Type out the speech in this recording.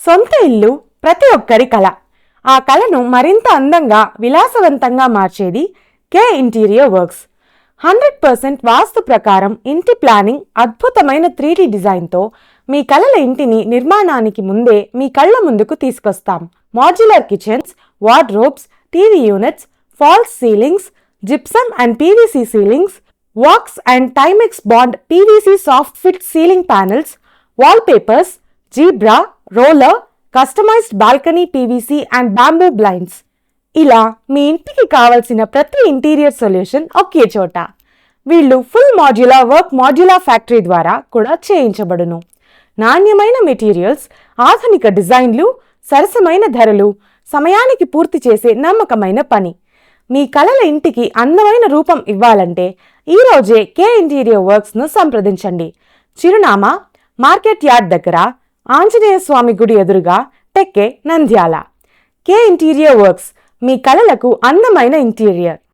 సొంత ఇల్లు ప్రతి ఒక్కరి కల. ఆ కలను మరింత అందంగా, విలాసవంతంగా మార్చేది కే ఇంటీరియర్ వర్క్స్. 100% వాస్తు ప్రకారం ఇంటి ప్లానింగ్, అద్భుతమైన 3D డిజైన్తో మీ కలల ఇంటిని నిర్మాణానికి ముందే మీ కళ్ళ ముందుకు తీసుకొస్తాం. Modular kitchens, wardrobes, TV units, false ceilings, gypsum and PVC ceilings, wax and Timex bond PVC soft fit ceiling panels, wallpapers, zebra, roller, customised balcony PVC and bamboo blinds. ఇలా మీ ఇంటికి కావలసిన ప్రతి ఇంటీరియర్ సొల్యూషన్ ఒకే చోట. వీళ్ళు full modular work modular factory ద్వారా కూడా చేయించబడును. నాణ్యమైన మెటీరియల్స్, ఆధునిక డిజైన్లు, సరసమైన ధరలు, సమయానికి పూర్తి చేసే నమ్మకమైన పని. మీ కలల ఇంటికి అందమైన రూపం ఇవ్వాలంటే ఈరోజే కే ఇంటీరియర్ వర్క్స్ను సంప్రదించండి. చిరునామా మార్కెట్ యార్డ్ దగ్గర, ఆంజనేయ స్వామి గుడి ఎదురుగా, టెక్కే, నంద్యాల. కే ఇంటీరియర్ వర్క్స్, మీ కలలకు అందమైన ఇంటీరియర్.